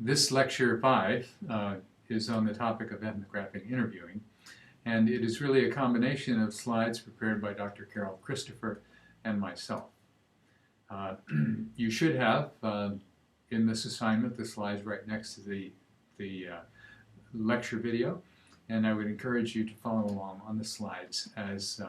This lecture 5 is on the topic of ethnographic interviewing, and it is really a combination of slides prepared by Dr. Carol Christopher and myself. You should have in this assignment the slides right next to the lecture video, and I would encourage you to follow along on the slides as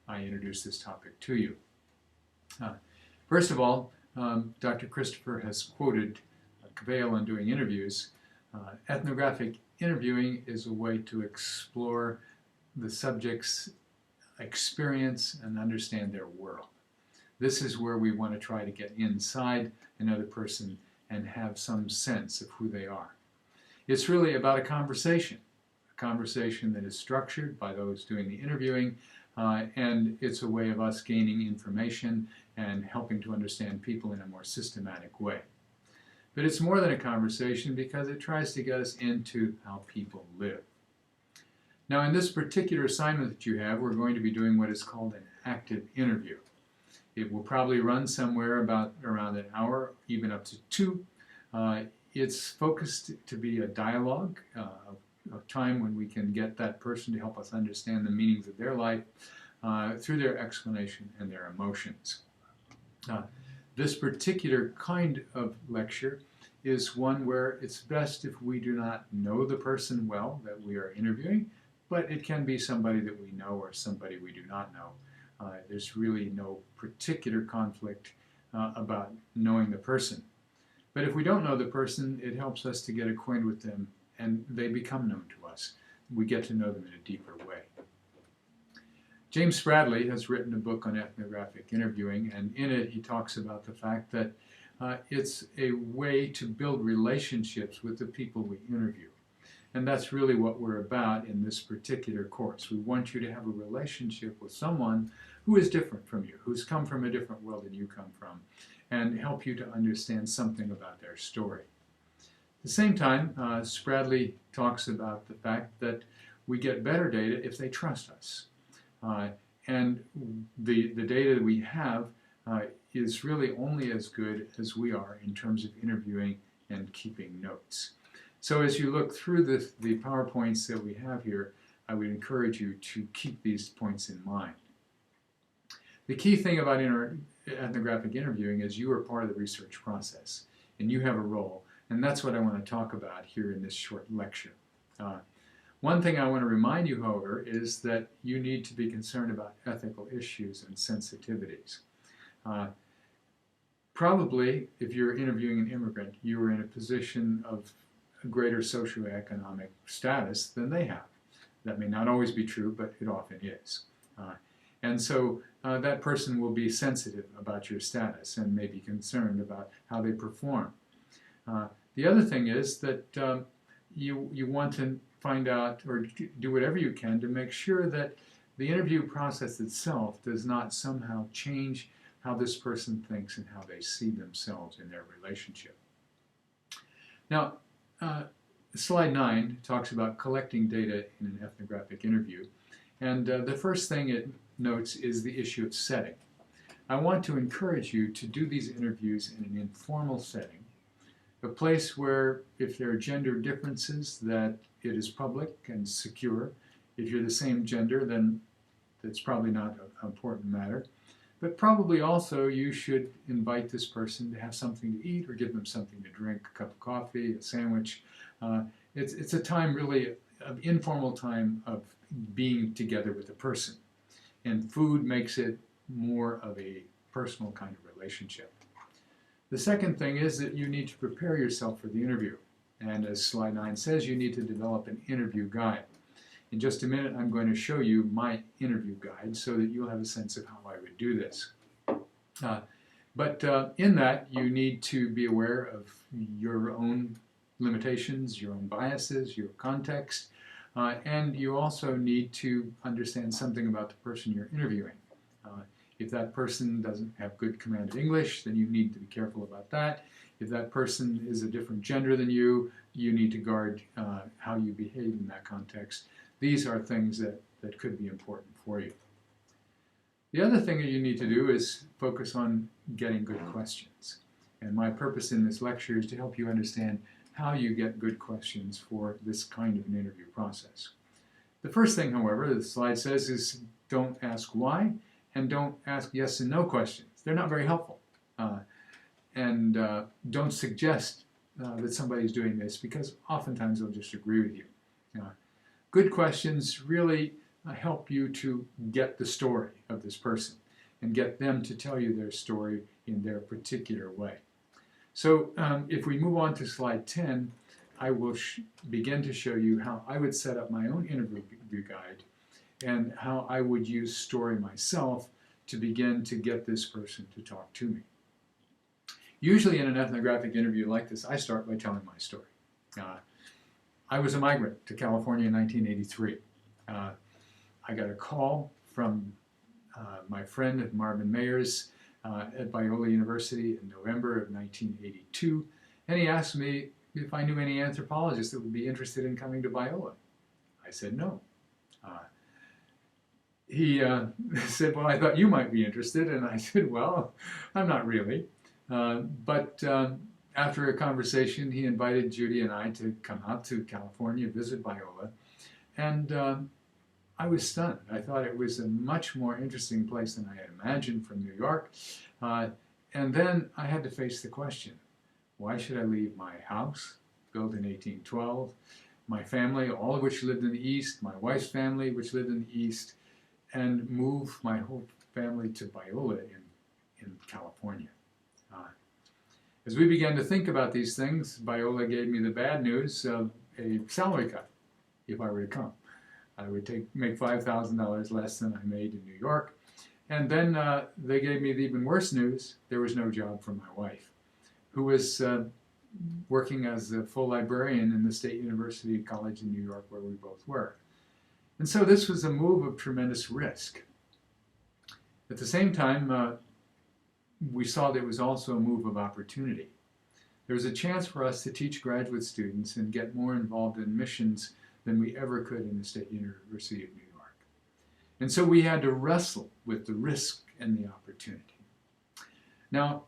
I introduce this topic to you. First of all, Dr. Christopher has quoted Cavell on doing interviews. Ethnographic interviewing is a way to explore the subject's experience and understand their world. This is where we want to try to get inside another person and have some sense of who they are. It's really about a conversation that is structured by those doing the interviewing, and it's a way of us gaining information and helping to understand people in a more systematic way. But it's more than a conversation because it tries to get us into how people live. Now, in this particular assignment that you have, we're going to be doing what is called an active interview. It will probably run somewhere around an hour, even up to 2. It's focused to be a dialogue, a time when we can get that person to help us understand the meanings of their life through their explanation and their emotions. This particular kind of lecture is one where it's best if we do not know the person well that we are interviewing, but it can be somebody that we know or somebody we do not know. There's really no particular conflict about knowing the person. But if we don't know the person, it helps us to get acquainted with them and they become known to us. We get to know them in a deeper way. James Bradley has written a book on ethnographic interviewing, and in it he talks about the fact that it's a way to build relationships with the people we interview. And that's really what we're about in this particular course. We want you to have a relationship with someone who is different from you, who's come from a different world than you come from, and help you to understand something about their story. At the same time, Spradley talks about the fact that we get better data if they trust us. And the data that we have is really only as good as we are in terms of interviewing and keeping notes. So as you look through the PowerPoints that we have here, I would encourage you to keep these points in mind. The key thing about ethnographic interviewing is you are part of the research process, and you have a role, and that's what I want to talk about here in this short lecture. One thing I want to remind you, however, is that you need to be concerned about ethical issues and sensitivities. Probably, if you're interviewing an immigrant, you are in a position of greater socioeconomic status than they have. That may not always be true, but it often is. And so that person will be sensitive about your status and may be concerned about how they perform. The other thing is that you want to find out or do whatever you can to make sure that the interview process itself does not somehow change how this person thinks and how they see themselves in their relationship. Now, slide 9 talks about collecting data in an ethnographic interview, and the first thing it notes is the issue of setting. I want to encourage you to do these interviews in an informal setting, a place where, if there are gender differences, that it is public and secure. If you're the same gender, then that's probably not an important matter. But probably also you should invite this person to have something to eat or give them something to drink, a cup of coffee, a sandwich. It's a time really, an informal time of being together with a person. And food makes it more of a personal kind of relationship. The second thing is that you need to prepare yourself for the interview. And as slide 9 says, you need to develop an interview guide. In just a minute, I'm going to show you my interview guide so that you'll have a sense of how I would do this. But in that, you need to be aware of your own limitations, your own biases, your context, and you also need to understand something about the person you're interviewing. If that person doesn't have good command of English, then you need to be careful about that. If that person is a different gender than you, you need to guard how you behave in that context. These are things that could be important for you. The other thing that you need to do is focus on getting good questions. And my purpose in this lecture is to help you understand how you get good questions for this kind of an interview process. The first thing, however, the slide says is don't ask why and don't ask yes and no questions. They're not very helpful. And don't suggest that somebody's doing this, because oftentimes they'll just agree with you. Good questions really help you to get the story of this person and get them to tell you their story in their particular way. So if we move on to slide 10, I will begin to show you how I would set up my own interview guide and how I would use story myself to begin to get this person to talk to me. Usually in an ethnographic interview like this, I start by telling my story. I was a migrant to California in 1983. I got a call from my friend Marvin Mayers at Biola University in November of 1982, and he asked me if I knew any anthropologists that would be interested in coming to Biola. I said no. He said, well, I thought you might be interested, and I said, well, I'm not really. But after a conversation, he invited Judy and I to come out to California, visit Biola, and I was stunned. I thought it was a much more interesting place than I had imagined from New York. And then I had to face the question, why should I leave my house, built in 1812, my family, all of which lived in the East, my wife's family, which lived in the East, and move my whole family to Biola in California? As we began to think about these things, Biola gave me the bad news of a salary cut if I were to come. I would make $5,000 less than I made in New York. And then they gave me the even worse news. There was no job for my wife, who was working as a full librarian in the State University College in New York, where we both were. And so this was a move of tremendous risk. At the same time, we saw that it was also a move of opportunity. There was a chance for us to teach graduate students and get more involved in missions than we ever could in the State University of New York. And so we had to wrestle with the risk and the opportunity. Now,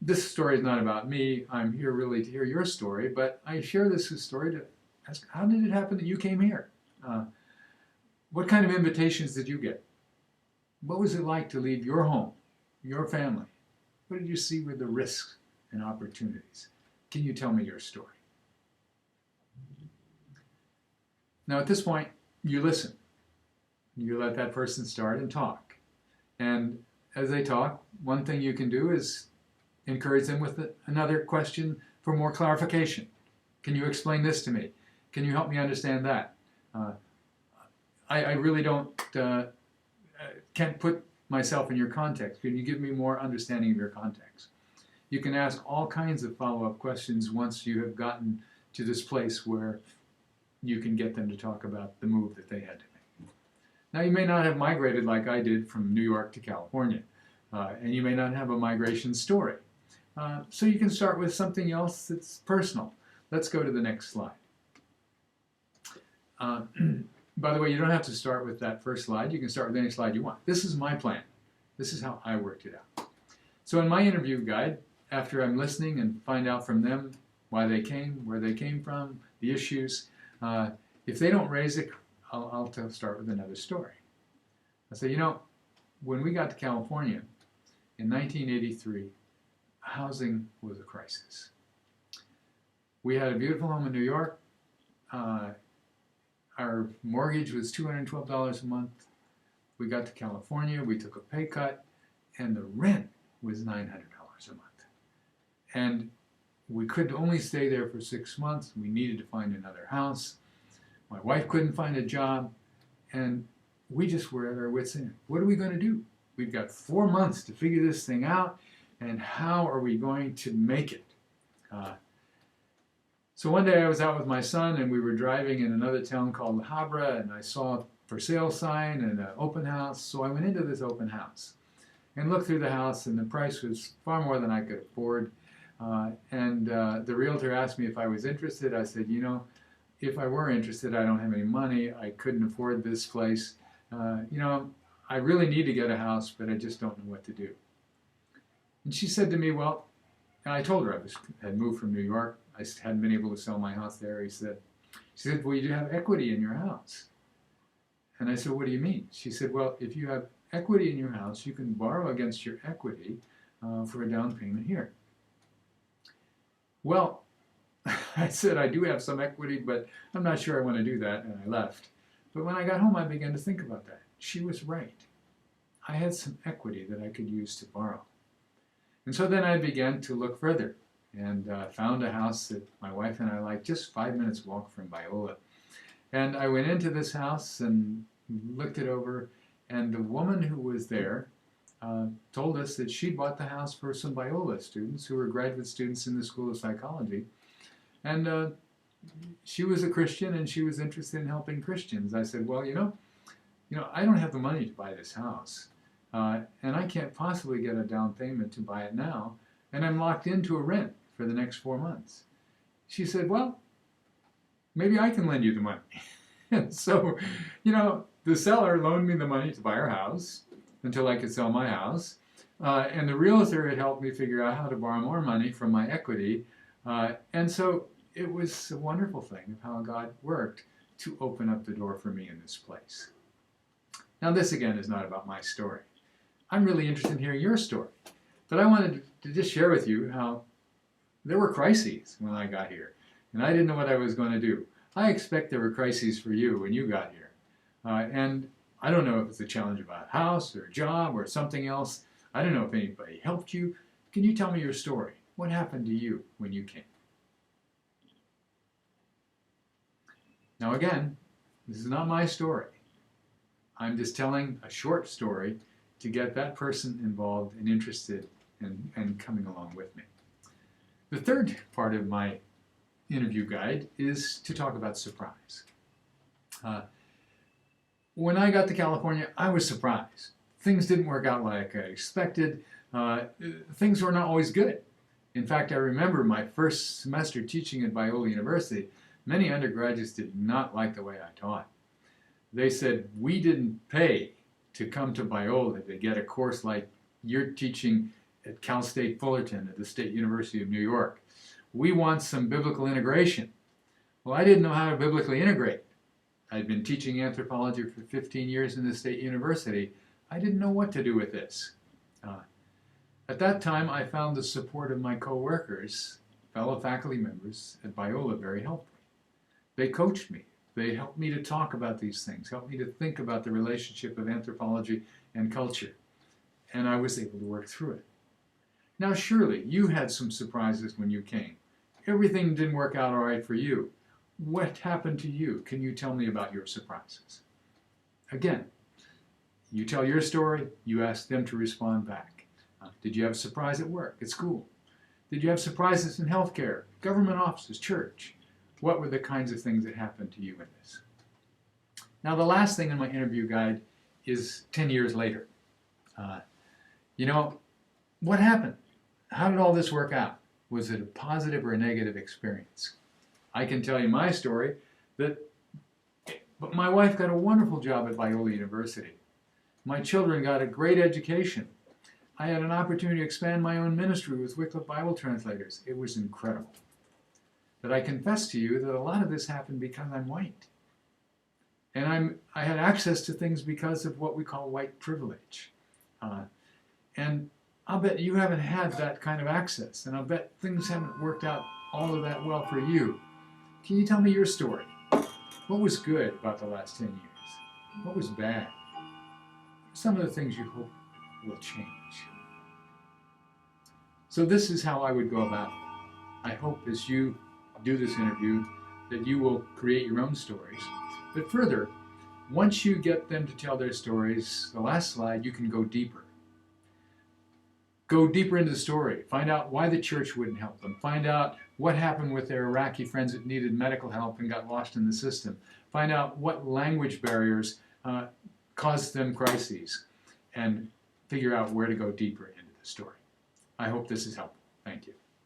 this story is not about me. I'm here really to hear your story, but I share this story to ask, how did it happen that you came here? What kind of invitations did you get? What was it like to leave your home, your family? What did you see were the risks and opportunities? Can you tell me your story? Now at this point, you listen. You let that person start and talk. And as they talk, one thing you can do is encourage them with another question for more clarification. Can you explain this to me? Can you help me understand that? I really can't put myself in your context. Can you give me more understanding of your context? You can ask all kinds of follow-up questions once you have gotten to this place where you can get them to talk about the move that they had to make. Now, you may not have migrated like I did from New York to California, and you may not have a migration story. So you can start with something else that's personal. Let's go to the next slide. By the way, you don't have to start with that first slide. You can start with any slide you want. This is my plan. This is how I worked it out. So in my interview guide, after I'm listening and find out from them why they came, where they came from, the issues, if they don't raise it, I'll start with another story. I say, you know, when we got to California in 1983, housing was a crisis. We had a beautiful home in New York. Our mortgage was $212 a month. We got to California, we took a pay cut, and the rent was $900 a month. And we could only stay there for 6 months. We needed to find another house. My wife couldn't find a job, and we just were at our wits' end. What are we going to do? We've got 4 months to figure this thing out, and how are we going to make it? So one day I was out with my son, and we were driving in another town called La Habra, and I saw a for sale sign and an open house. So I went into this open house and looked through the house, and the price was far more than I could afford. The realtor asked me if I was interested. I said, you know, if I were interested, I don't have any money. I couldn't afford this place. You know, I really need to get a house, but I just don't know what to do. And she said to me, well, And I told her had moved from New York. I hadn't been able to sell my house there. She said, well, you do have equity in your house. And I said, what do you mean? She said, well, if you have equity in your house, you can borrow against your equity for a down payment here. Well, I said, I do have some equity, but I'm not sure I want to do that, and I left. But when I got home, I began to think about that. She was right. I had some equity that I could use to borrow. And so then I began to look further and found a house that my wife and I liked, just 5 minutes walk from Biola. And I went into this house and looked it over, and the woman who was there told us that she bought the house for some Biola students who were graduate students in the School of Psychology. And she was a Christian, and she was interested in helping Christians. I said, well, you know, I don't have the money to buy this house, and I can't possibly get a down payment to buy it now, and I'm locked into a rent for the next 4 months. She said, well, maybe I can lend you the money. And so, the seller loaned me the money to buy our house until I could sell my house, and the realtor had helped me figure out how to borrow more money from my equity. And so it was a wonderful thing of how God worked to open up the door for me in this place. Now, this again is not about my story. I'm really interested in hearing your story. But I wanted to just share with you how there were crises when I got here, and I didn't know what I was going to do. I expect there were crises for you when you got here. And I don't know if it's a challenge about a house or a job or something else. I don't know if anybody helped you. Can you tell me your story? What happened to you when you came? Now again, this is not my story. I'm just telling a short story to get that person involved and interested and coming along with me. The third part of my interview guide is to talk about surprise. When I got to California, I was surprised. Things didn't work out like I expected. Things were not always good. In fact, I remember my first semester teaching at Biola University, many undergraduates did not like the way I taught. They said, we didn't pay to come to Biola to get a course like you're teaching at Cal State Fullerton at the State University of New York. We want some biblical integration. Well, I didn't know how to biblically integrate. I'd been teaching anthropology for 15 years in the State University. I didn't know what to do with this. At that time, I found the support of my co-workers, fellow faculty members at Biola, very helpful. They coached me. They helped me to talk about these things, helped me to think about the relationship of anthropology and culture. And I was able to work through it. Now, surely, you had some surprises when you came. Everything didn't work out all right for you. What happened to you? Can you tell me about your surprises? Again, you tell your story, you ask them to respond back. Did you have a surprise at work, at school? Did you have surprises in healthcare, government offices, church? What were the kinds of things that happened to you in this? Now, the last thing in my interview guide is 10 years later. What happened? How did all this work out? Was it a positive or a negative experience? I can tell you my story, but my wife got a wonderful job at Biola University. My children got a great education. I had an opportunity to expand my own ministry with Wycliffe Bible translators. It was incredible. But I confess to you that a lot of this happened because I'm white. And I had access to things because of what we call white privilege. And I'll bet you haven't had that kind of access, and I'll bet things haven't worked out all of that well for you. Can you tell me your story? What was good about the last 10 years? What was bad? Some of the things you hope will change. So this is how I would go about it. I hope as you do this interview that you will create your own stories. But further, once you get them to tell their stories, the last slide, you can go deeper. Go deeper into the story. Find out why the church wouldn't help them. Find out what happened with their Iraqi friends that needed medical help and got lost in the system. Find out what language barriers caused them crises. And figure out where to go deeper into the story. I hope this is helpful. Thank you.